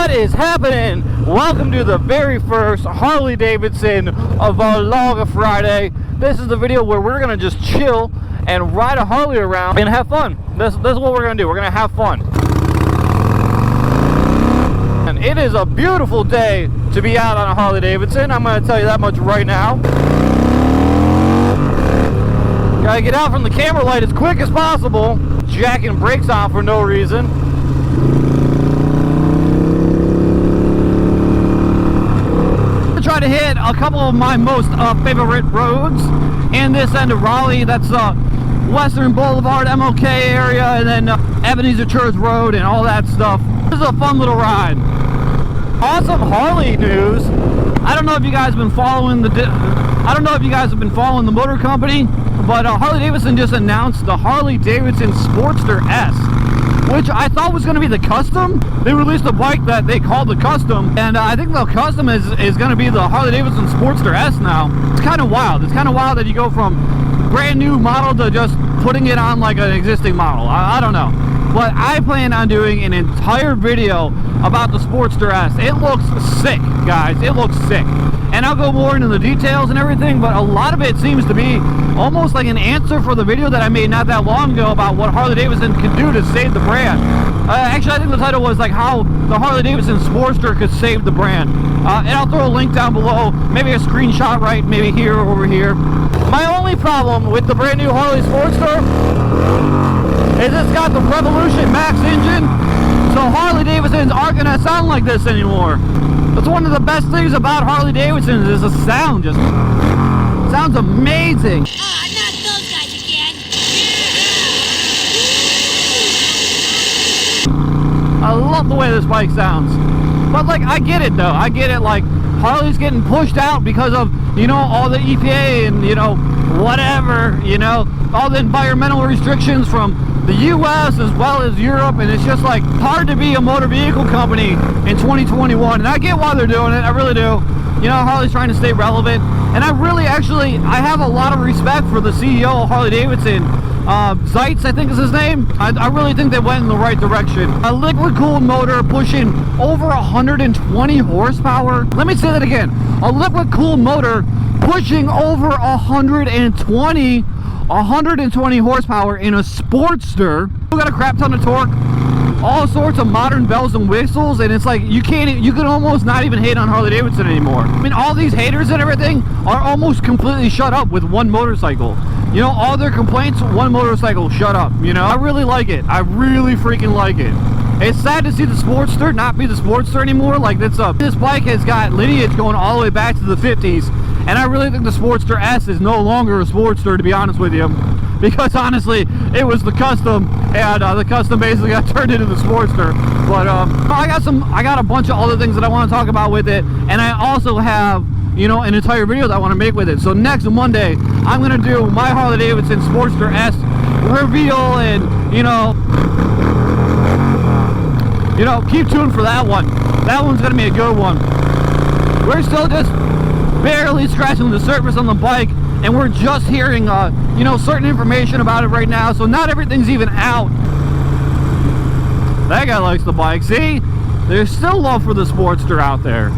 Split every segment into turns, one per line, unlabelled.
What is happening? Welcome to the very first Harley Davidson Vlog Friday. This is the video where we're gonna just chill and ride a Harley around and have fun. This is what we're gonna do. We're gonna have fun. And it is a beautiful day to be out on a Harley Davidson. I'm gonna tell you that much right now. Gotta get out from the camera light as quick as possible. Jacking brakes on for no reason. Try to hit a couple of my most favorite roads in this end of Raleigh. That's Western Boulevard, MLK area, and then Ebenezer Church Road and all that stuff. This is a fun little ride. Awesome Harley news. I don't know if you guys have been following the motor company, but Harley Davidson just announced the Harley Davidson Sportster S, which I thought was going to be the Custom. They released a bike that they called the Custom, and I think the Custom is going to be the Harley Davidson Sportster S now. It's kind of wild. It's kind of wild that you go from brand new model to just putting it on like an existing model. I don't know. But I plan on doing an entire video about the Sportster S. It looks sick, guys. It looks sick. And I'll go more into the details and everything, but a lot of it seems to be almost like an answer for the video that I made not that long ago about what Harley Davidson can do to save the brand. Actually, I think the title was like how the Harley Davidson Sportster could save the brand. And I'll throw a link down below, maybe a screenshot right, maybe here or over here. My only problem with the brand new Harley Sportster is it's got the Revolution Max engine, so Harley Davidsons aren't going to sound like this anymore. That's one of the best things about Harley Davidson is the sound. Just sounds amazing.
Not those guys again.
I love the way this bike sounds. But like, I get it though. I get it. Like, Harley's getting pushed out because of, you know, all the EPA and, you know, whatever, you know, all the environmental restrictions from the US as well as Europe, and it's just like hard to be a motor vehicle company in 2021, and I get why they're doing it. I really do. You know, Harley's trying to stay relevant, and I really I have a lot of respect for the CEO of Harley Davidson. Zeitz, I think is his name. I really think they went in the right direction. A liquid cooled motor pushing over 120 horsepower. Let me say that again. A liquid cooled motor pushing over 120 horsepower in a Sportster. You got a crap ton of torque, all sorts of modern bells and whistles, and it's like you can almost not even hate on Harley Davidson anymore. I mean, all these haters and everything are almost completely shut up with one motorcycle. You know, all their complaints, one motorcycle, shut up. You know, I really like it. I really freaking like it. It's sad to see the Sportster not be the Sportster anymore. Like, this bike has got lineage going all the way back to the 50s. And I really think the Sportster S is no longer a Sportster, to be honest with you. Because honestly, it was the Custom, and the Custom basically got turned into the Sportster. But I got a bunch of other things that I want to talk about with it. And I also have, you know, an entire video that I want to make with it. So next Monday, I'm going to do my Harley Davidson Sportster S reveal, and, you know, keep tuned for that one. That one's going to be a good one. We're still just barely scratching the surface on the bike, and we're just hearing, you know, certain information about it right now, so not everything's even out. That guy likes the bike. See? There's still love for the Sportster out there.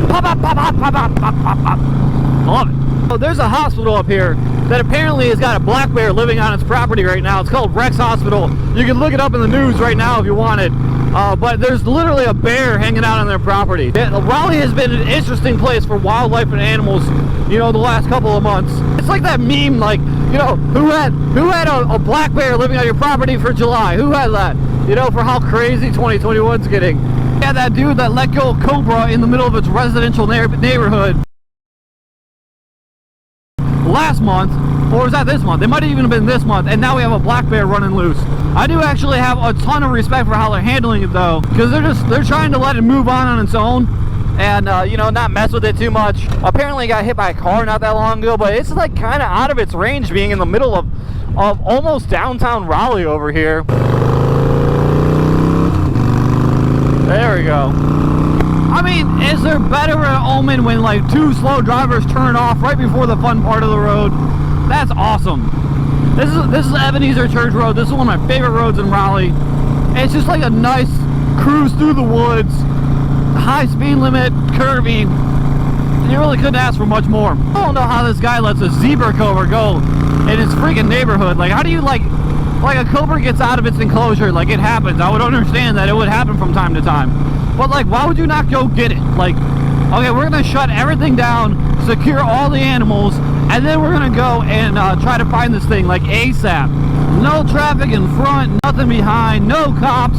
Pop, pop, pop, pop, pop, pop, pop, pop, pop. I love it. So there's a hospital up here that apparently has got a black bear living on its property right now. It's called Rex Hospital. You can look it up in the news right now if you wanted. But there's literally a bear hanging out on their property. Raleigh has been an interesting place for wildlife and animals, you know, the last couple of months. It's like that meme, like, you know, who had a black bear living on your property for July? Who had that? You know, for how crazy 2021's getting. Yeah, that dude that let go of Cobra in the middle of its residential neighborhood last month, or was that this month? It might have even been this month, and now we have a black bear running loose. I do actually have a ton of respect for how they're handling it though, because they're trying to let it move on its own, and you know, not mess with it too much. Apparently it got hit by a car not that long ago, but it's like kind of out of its range being in the middle of almost downtown Raleigh over here. There we go. I mean, is there better an omen when like two slow drivers turn off right before the fun part of the road? That's awesome. This is Ebenezer Church Road. This is one of my favorite roads in Raleigh. And it's just like a nice cruise through the woods, high speed limit, curvy. You really couldn't ask for much more. I don't know how this guy lets a zebra cobra go in his freaking neighborhood. Like, how do you like a cobra gets out of its enclosure? Like, it happens. I would understand that it would happen from time to time. But like, why would you not go get it? Like, okay, we're gonna shut everything down, secure all the animals, and then we're gonna go and try to find this thing like ASAP. No traffic in front, nothing behind, no cops.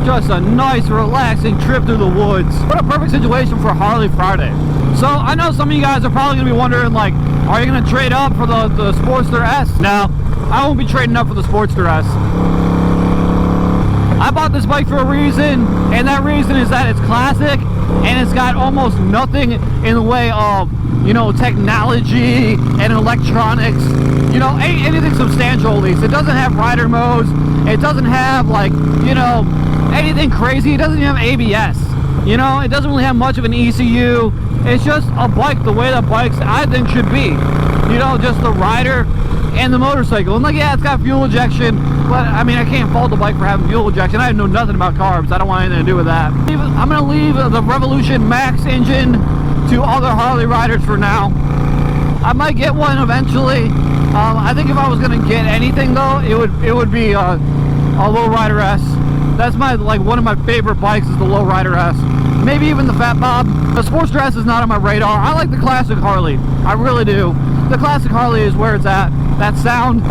Just a nice, relaxing trip through the woods. What a perfect situation for Harley Friday. So I know some of you guys are probably gonna be wondering, like, are you gonna trade up for the Sportster S? No, I won't be trading up for the Sportster S. I bought this bike for a reason, and that reason is that it's classic and it's got almost nothing in the way of, you know, technology and electronics, you know, anything substantial at least. It doesn't have rider modes, it doesn't have, like, you know, anything crazy. It doesn't even have ABS, you know, it doesn't really have much of an ECU. It's just a bike the way that bikes, I think, should be, you know, just the rider and the motorcycle. And like, yeah, it's got fuel injection, but I mean, I can't fault the bike for having fuel injection. I know nothing about carbs. I don't want anything to do with that. I'm gonna leave the Revolution Max engine to other Harley riders for now. I might get one eventually. I think if I was gonna get anything though, it would be a Lowrider S. That's one of my favorite bikes is the Lowrider S. Maybe even the Fat Bob. The Sportster S is not on my radar. I like the classic Harley. I really do. The classic Harley is where it's at. That sound.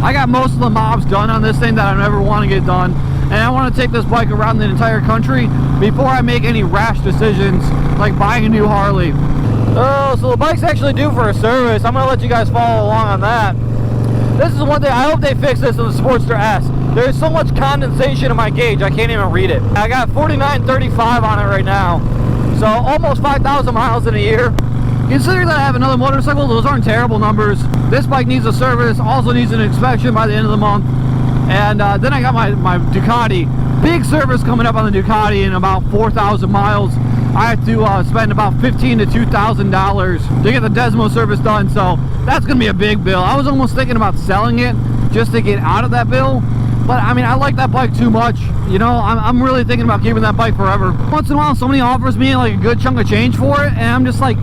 I got most of the mobs done on this thing that I never want to get done. And I want to take this bike around the entire country before I make any rash decisions like buying a new Harley. Oh, so the bike's actually due for a service. I'm going to let you guys follow along on that. This is one thing. I hope they fix this in the Sportster S. There's so much condensation in my gauge, I can't even read it. I got 49.35 on it right now. So almost 5,000 miles in a year. Considering that I have another motorcycle, those aren't terrible numbers. This bike needs a service, also needs an inspection by the end of the month. And then I got my Ducati. Big service coming up on the Ducati in about 4,000 miles. I have to spend about $1,500 to $2,000 to get the Desmo service done, so that's going to be a big bill. I was almost thinking about selling it just to get out of that bill. But I mean, I like that bike too much. You know, I'm really thinking about keeping that bike forever. Once in a while, somebody offers me like a good chunk of change for it, and I'm just like,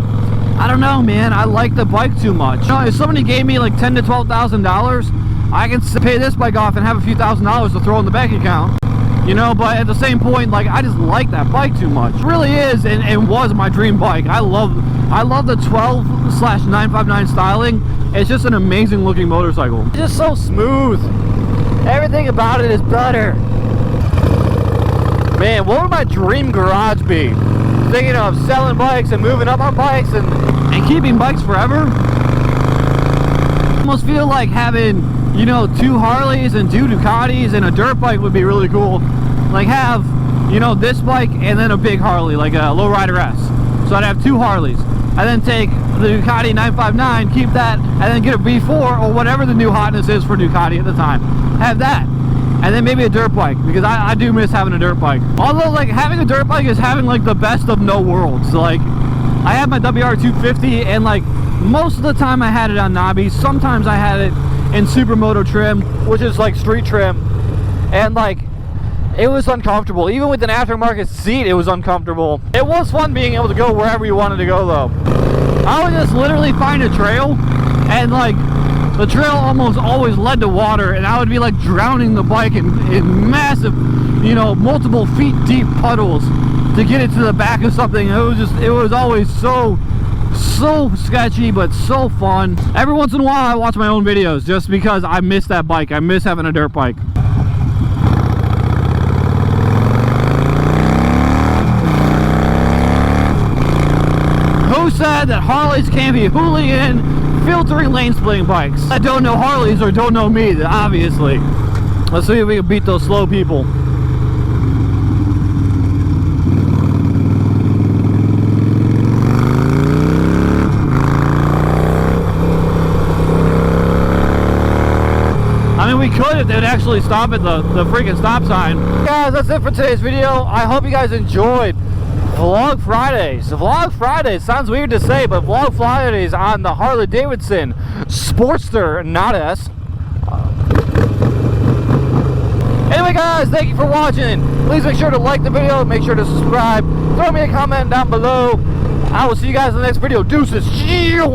I don't know, man. I like the bike too much. You know, if somebody gave me like $10,000 to $12,000, I can pay this bike off and have a few $1,000s to throw in the bank account. You know, but at the same point, like, I just like that bike too much. It really is and was my dream bike. I love the 12/959 styling. It's just an amazing looking motorcycle. It's just so smooth. Everything about it is butter. Man, what would my dream garage be? Thinking of selling bikes and moving up on bikes and keeping bikes forever. I almost feel like having, you know, 2 Harleys and 2 Ducatis and a dirt bike would be really cool. Like have, you know, this bike and then a big Harley, like a Lowrider S. So I'd have 2 Harleys. And then take the Ducati 959, keep that, and then get a V4 or whatever the new hotness is for Ducati at the time. Have that. And then maybe a dirt bike, because I do miss having a dirt bike. Although, like, having a dirt bike is having, like, the best of no worlds. Like, I have my WR250, and, like, most of the time I had it on knobbies. Sometimes I had it in Supermoto trim, which is, like, street trim. And, like, it was uncomfortable. Even with an aftermarket seat, it was uncomfortable. It was fun being able to go wherever you wanted to go, though. I would just literally find a trail, and, like, the trail almost always led to water, and I would be like drowning the bike in massive, you know, multiple feet deep puddles to get it to the back of something. It was always so sketchy, but so fun. Every once in a while I watch my own videos just because I miss that bike. I miss having a dirt bike. Who said that Harleys can't be hooligan filtering lane splitting bikes? I don't know Harleys or don't know me, obviously. Let's see if we can beat those slow people. I mean, we could if they'd actually stop at the freaking stop sign. Guys, that's it for today's video. I hope you guys enjoyed. Vlog Fridays. Vlog Fridays sounds weird to say, but Vlog Fridays on the Harley Davidson Sportster, not S. Anyway, guys, thank you for watching. Please make sure to like the video, make sure to subscribe, throw me a comment down below. I will see you guys in the next video. Deuces.